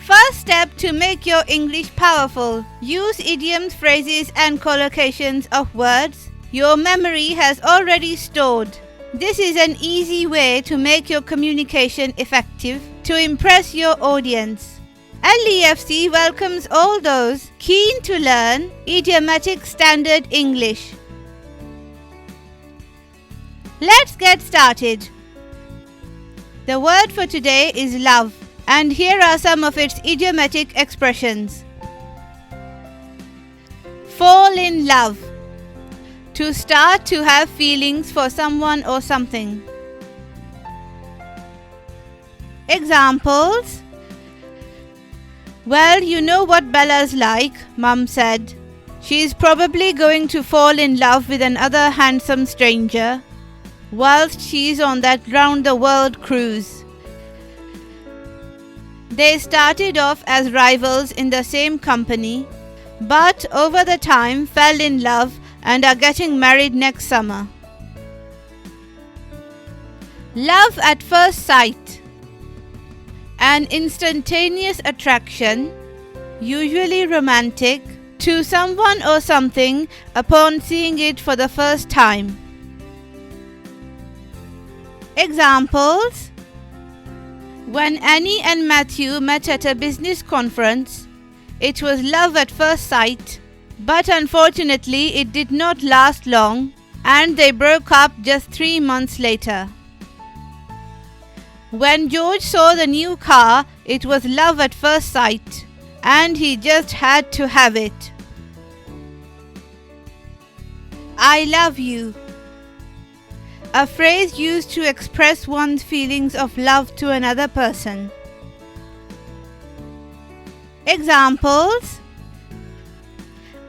First step to make your English powerful. Use idioms, phrases and collocations of words your memory has already stored. This is an easy way to make your communication effective to impress your audience. LEFC welcomes all those keen to learn idiomatic standard English. Let's get started. The word for today is love, and here are some of its idiomatic expressions. Fall in love. To start to have feelings for someone or something. Examples: well, you know what Bella's like, Mum said. She's probably going to fall in love with another handsome stranger whilst she's on that round-the-world cruise. They started off as rivals in the same company, but over the time fell in love and are getting married next summer. Love at first sight. An instantaneous attraction, usually romantic, to someone or something upon seeing it for the first time. Examples: when Annie and Matthew met at a business conference, it was love at first sight, but unfortunately it did not last long and they broke up just 3 months later. When George saw the new car, it was love at first sight and he just had to have it. I love you. A phrase used to express one's feelings of love to another person. Examples: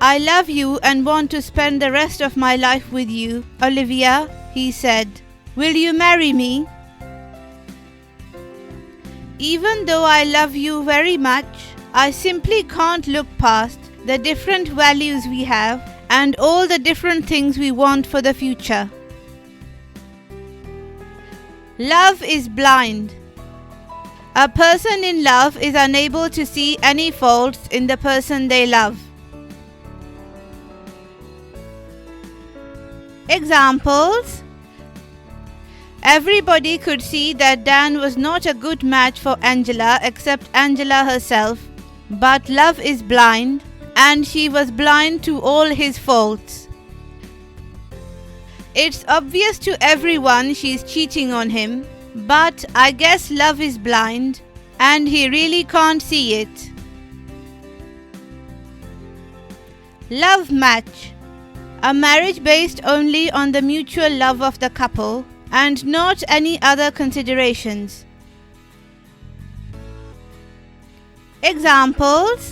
I love you and want to spend the rest of my life with you, Olivia, he said. Will you marry me? Even though I love you very much, I simply can't look past the different values we have and all the different things we want for the future. Love is blind. A person in love is unable to see any faults in the person they love. Examples: everybody could see that Dan was not a good match for Angela except Angela herself, but love is blind and she was blind to all his faults. It's obvious to everyone she's cheating on him, but I guess love is blind and he really can't see it. Love match. A marriage based only on the mutual love of the couple and not any other considerations. Examples: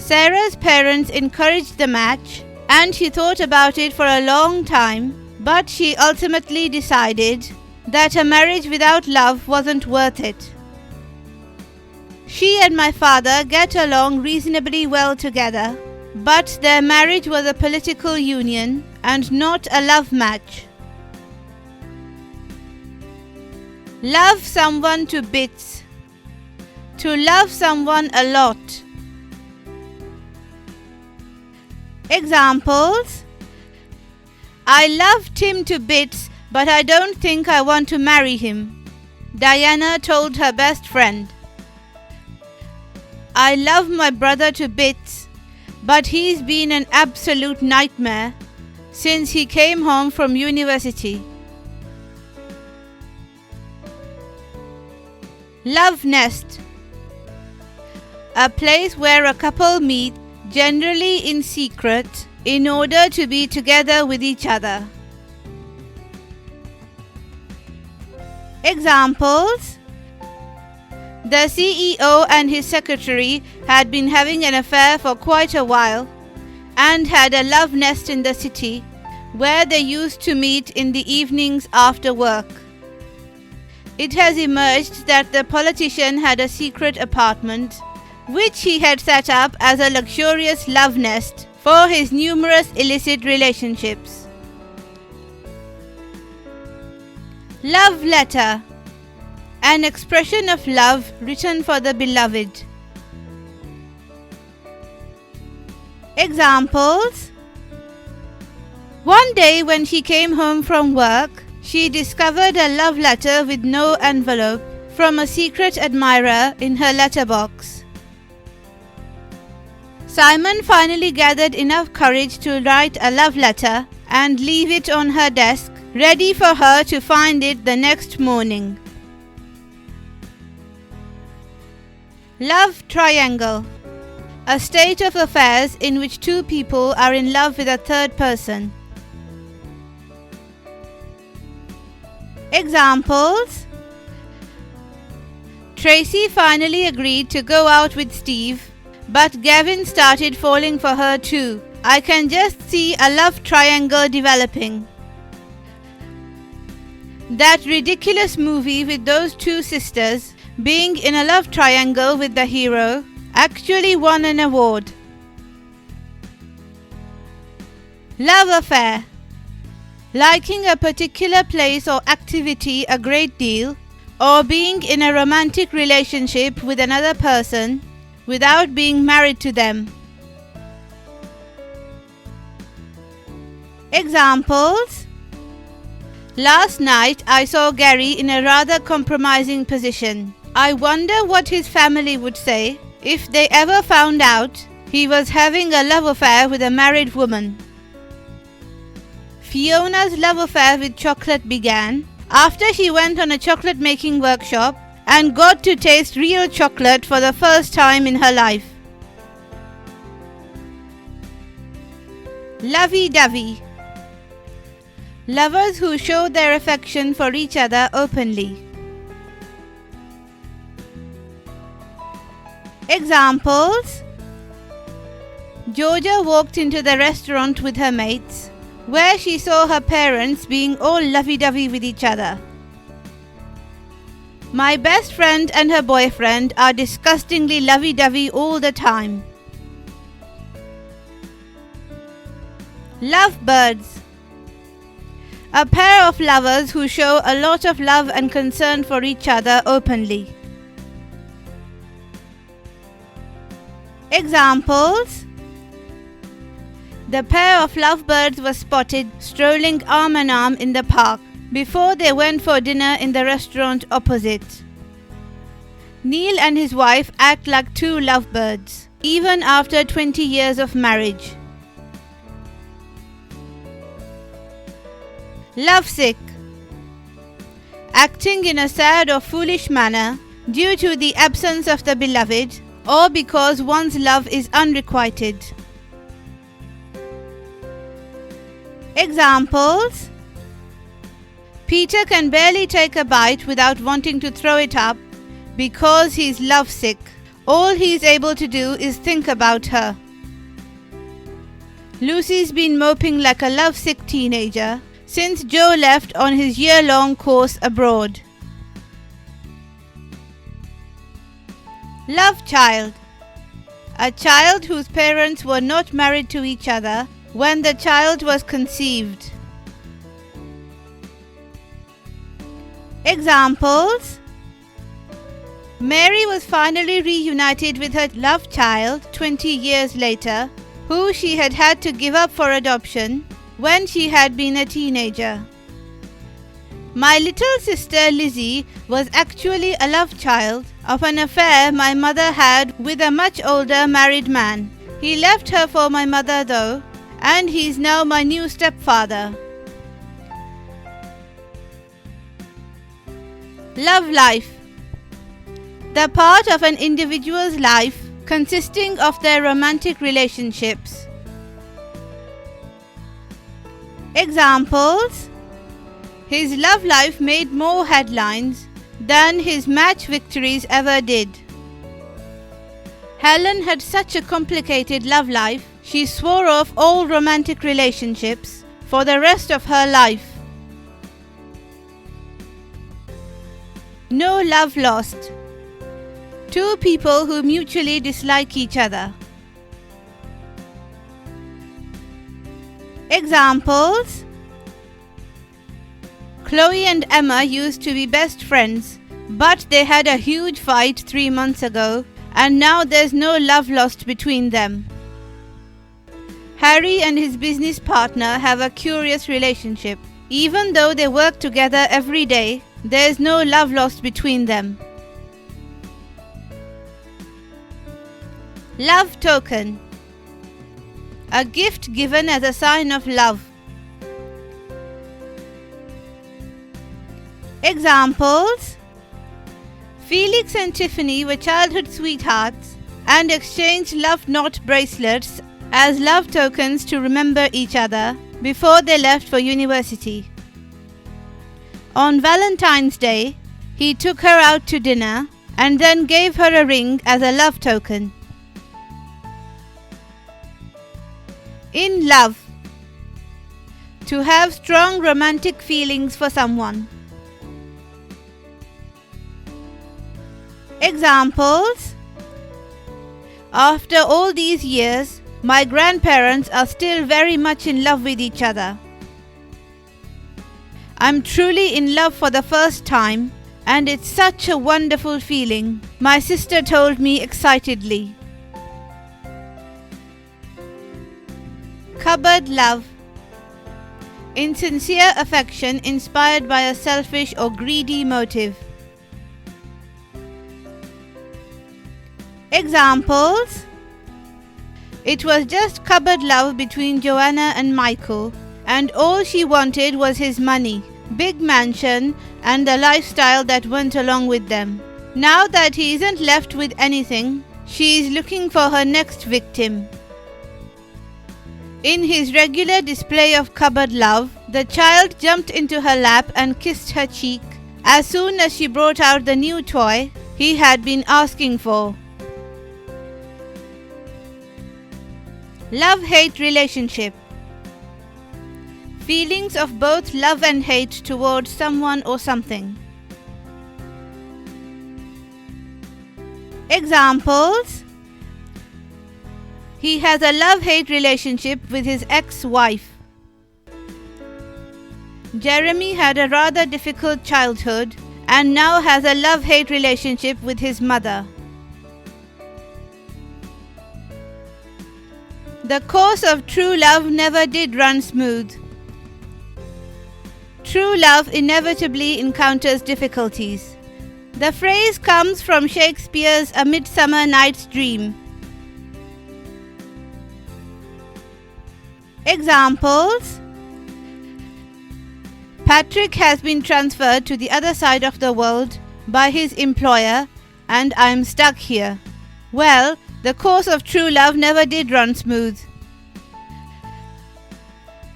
Sarah's parents encouraged the match and she thought about it for a long time, but she ultimately decided that a marriage without love wasn't worth it. She and my father get along reasonably well together, but their marriage was a political union and not a love match. Love someone to bits. To love someone a lot. Examples: I love Tim to bits, but I don't think I want to marry him, Diana told her best friend. I love my brother to bits, but he's been an absolute nightmare since he came home from university. Love nest. A place where a couple meet, generally in secret, in order to be together with each other. Examples: the CEO and his secretary had been having an affair for quite a while and had a love nest in the city where they used to meet in the evenings after work. It has emerged that the politician had a secret apartment which he had set up as a luxurious love nest for his numerous illicit an expression of love written for the beloved. Examples: one day when she came home from work, she discovered a love letter with no envelope from a secret admirer in her letterbox. Simon finally gathered enough courage to write a love letter and leave it on her desk, ready for her to find it the next morning. Love triangle: a state of affairs in which two people are in love with a third person. Examples: Tracy finally agreed to go out with Steve, but Gavin started falling for her too. I can just see a love triangle developing. That ridiculous movie with those two sisters being in a love triangle with the hero actually won an award. Love affair: liking a particular place or activity a great deal, or being in a romantic relationship with another person without being married to them. Examples: last night I saw Gary in a rather compromising position. I wonder what his family would say if they ever found out he was having a love affair with a married woman. Fiona's love affair with chocolate began after she went on a chocolate making workshop and got to taste real chocolate for the first time in her life. Lovey-dovey: lovers who show their affection for each other openly. Examples: Georgia walked into the restaurant with her mates, where she saw her parents being all lovey-dovey with each other. My best friend and her boyfriend are disgustingly lovey-dovey all the time. Lovebirds: a pair of lovers who show a lot of love and concern for each other openly. Examples: the pair of lovebirds was spotted strolling arm in arm in the park before they went for dinner in the restaurant opposite. Neil and his wife act like two lovebirds, even after 20 years of marriage. Lovesick: acting in a sad or foolish manner due to the absence of the beloved, or because one's love is unrequited. Examples: Peter can barely take a bite without wanting to throw it up because he's lovesick. All he's able to do is think about her. Lucy's been moping like a lovesick teenager since Joe left on his year-long course abroad. Love child: a child whose parents were not married to each other when the child was conceived. Examples: Mary was finally reunited with her love child 20 years later, who she had had to give up for adoption when she had been a teenager. My little sister Lizzie was actually a love child of an affair my mother had with a much older married man. He left her for my mother though, and he's now my new stepfather. Love life: the part of an individual's life consisting of their romantic relationships. Examples: his love life made more headlines than his match victories ever did. Helen had such a complicated love life, she swore off all romantic relationships for the rest of her life. No love lost: two people who mutually dislike each other. Examples: Chloe and Emma used to be best friends, But they had a huge fight 3 months ago, and now there's no love lost between them. Harry and his business partner have a curious relationship. Even though they work together every day, there's no love lost between them. Love token. A gift given as a sign of love. Examples: Felix and Tiffany were childhood sweethearts and exchanged love knot bracelets as love tokens to remember each other before they left for university. On Valentine's Day, he took her out to dinner and then gave her a ring as a love token. In love. To have strong romantic feelings for someone. Examples: After all these years, my grandparents are still very much in love with each other. I'm truly in love for the first time, and it's such a wonderful feeling, my sister told me excitedly. Cupboard love. Insincere affection inspired by a selfish or greedy motive. Examples: It was just cupboard love between Joanna and Michael, and all she wanted was his money, big mansion, and the lifestyle that went along with them. Now that he isn't left with anything, she is looking for her next victim. In his regular display of cupboard love, the child jumped into her lap and kissed her cheek as soon as she brought out the new toy he had been asking for. Love-hate relationship. Feelings of both love and hate towards someone or something. Examples: He has a love-hate relationship with his ex-wife. Jeremy had a rather difficult childhood and now has a love-hate relationship with his mother. The course of true love never did run smooth. True love inevitably encounters difficulties. The phrase comes from Shakespeare's A Midsummer Night's Dream. Examples: Patrick has been transferred to the other side of the world by his employer, and I'm stuck here. Well, the course of true love never did run smooth.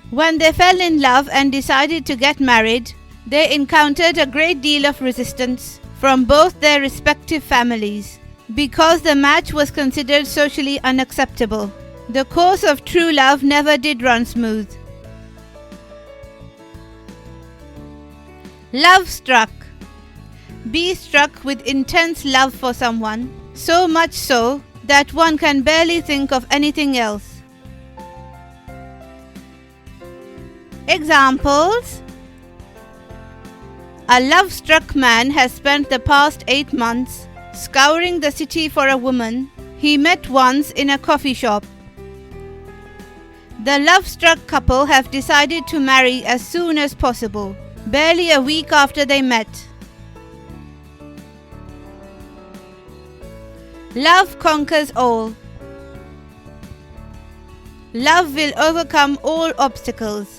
When they fell in love and decided to get married, they encountered a great deal of resistance from both their respective families because the match was considered socially unacceptable. The course of true love never did run smooth. Love struck. Be struck with intense love for someone, so much so that one can barely think of anything else. Examples: A love-struck man has spent the past 8 months scouring the city for a woman he met once in a coffee shop. The love-struck couple have decided to marry as soon as possible, barely a week after they met. Love conquers all. Love will overcome all obstacles.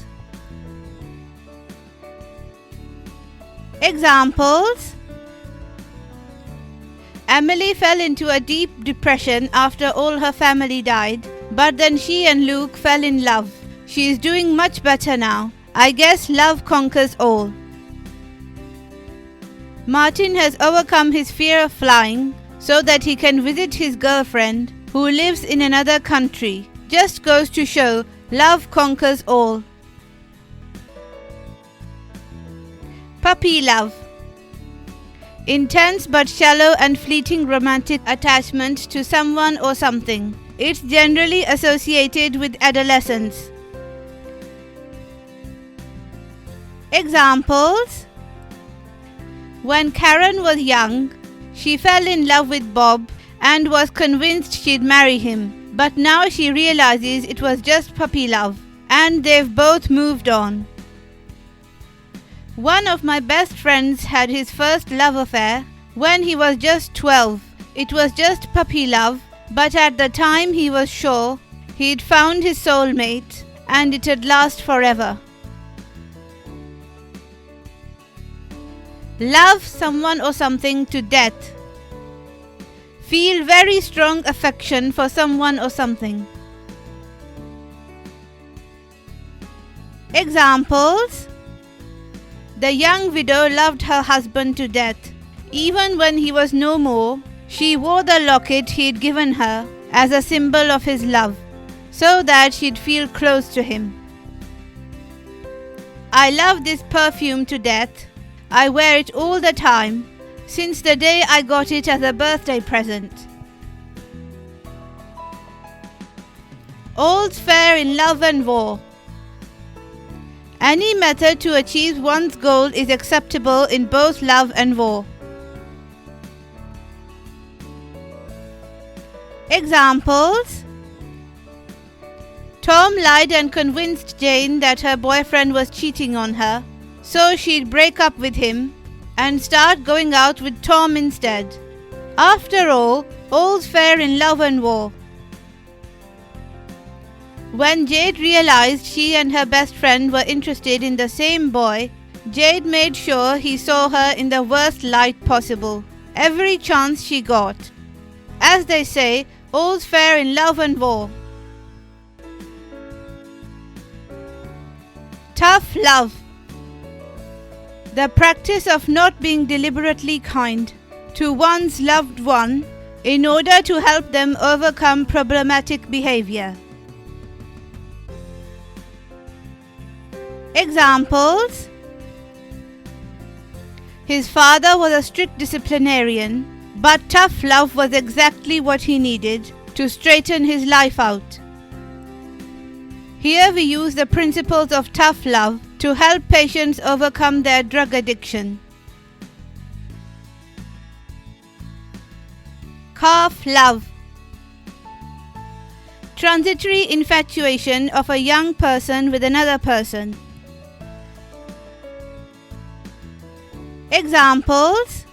Examples: Emily fell into a deep depression after all her family died, but then she and Luke fell in love. She is doing much better now. I guess love conquers all. Martin has overcome his fear of flying so that he can visit his girlfriend who lives in another country. Just goes to show love conquers all. Puppy love. Intense but shallow and fleeting romantic attachment to someone or something. It's generally associated with adolescence. Examples: When Karen was young, she fell in love with Bob and was convinced she'd marry him. But now she realizes it was just puppy love, and they've both moved on. One of my best friends had his first love affair when he was just 12. It was just puppy love, but at the time he was sure he'd found his soulmate and it'd last forever. Love someone or something to death. Feel very strong affection for someone or something. Examples: the young widow loved her husband to death. Even when he was no more, she wore the locket he'd given her as a symbol of his love, so that she'd feel close to him. I love this perfume to death. I wear it all the time, since the day I got it as a birthday present. All's fair in love and war. Any method to achieve one's goal is acceptable in both love and war. Examples: Tom lied and convinced Jane that her boyfriend was cheating on her, so she'd break up with him and start going out with Tom instead. After all, all's fair in love and war. When Jade realized she and her best friend were interested in the same boy, Jade made sure he saw her in the worst light possible, every chance she got. As they say, all's fair in love and war. Tough love. The practice of not being deliberately kind to one's loved one in order to help them overcome problematic behavior. Examples: his father was a strict disciplinarian, but tough love was exactly what he needed to straighten his life out. Here we use the principles of tough love to help patients overcome their drug addiction. Calf love. Transitory infatuation of a young person with another person. Examples: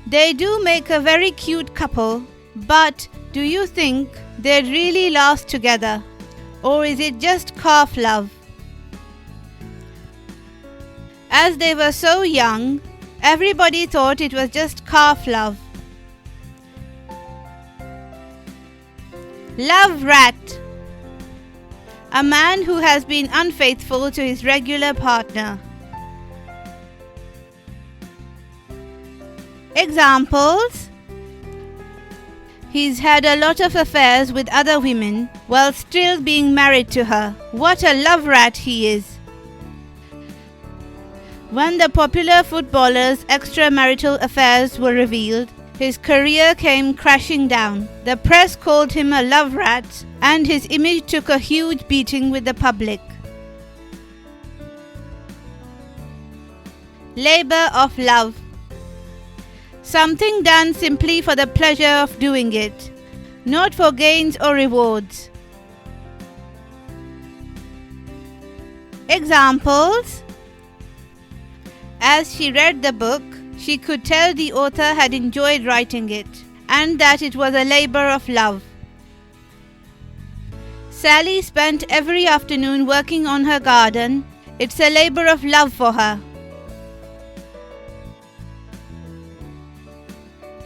they do make a very cute couple, but do you think they'd really last together? Or is it just calf love? As they were so young, everybody thought it was just calf love. Love rat. A man who has been unfaithful to his regular partner. Examples: he's had a lot of affairs with other women while still being married to her. What a love rat he is. When the popular footballer's extramarital affairs were revealed, his career came crashing down. The press called him a love rat, and his image took a huge beating with the public. Labor of love. Something done simply for the pleasure of doing it, not for gains or rewards. Examples: as she read the book, she could tell the author had enjoyed writing it and that it was a labor of love. Sally spent every afternoon working on her garden. It's a labor of love for her.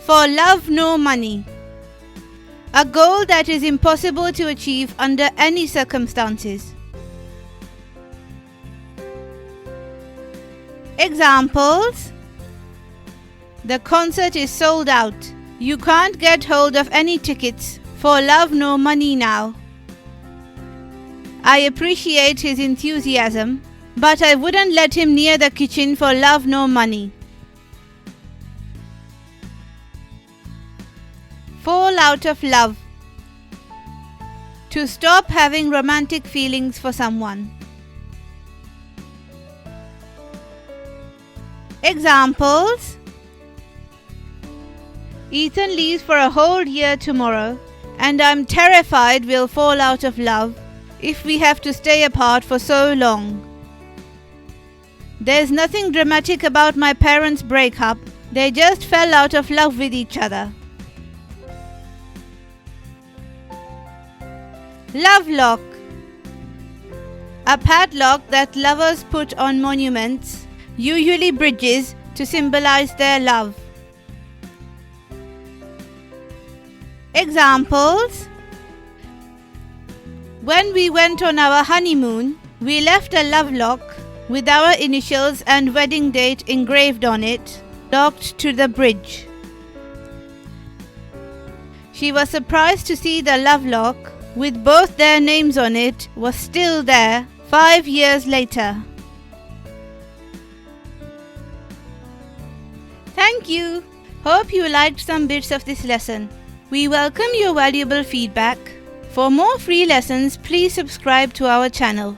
For love, no money. A goal that is impossible to achieve under any circumstances. Examples: the concert is sold out. You can't get hold of any tickets. For love, no money now. I appreciate his enthusiasm, but I wouldn't let him near the kitchen for love, no money. Fall out of love. To stop having romantic feelings for someone. Examples: Ethan leaves for a whole year tomorrow, and I'm terrified we'll fall out of love if we have to stay apart for so long. There's nothing dramatic about my parents' breakup. They just fell out of love with each other. Love lock. A padlock that lovers put on monuments, usually bridges, to symbolize their love. Examples: When we went on our honeymoon, we left a love lock with our initials and wedding date engraved on it, locked to the bridge. She was surprised to see the love lock with both their names on it was still there 5 years later. Thank you. Hope you liked some bits of this lesson. We welcome your valuable feedback. For more free lessons, please subscribe to our channel.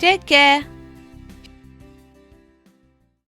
Take care.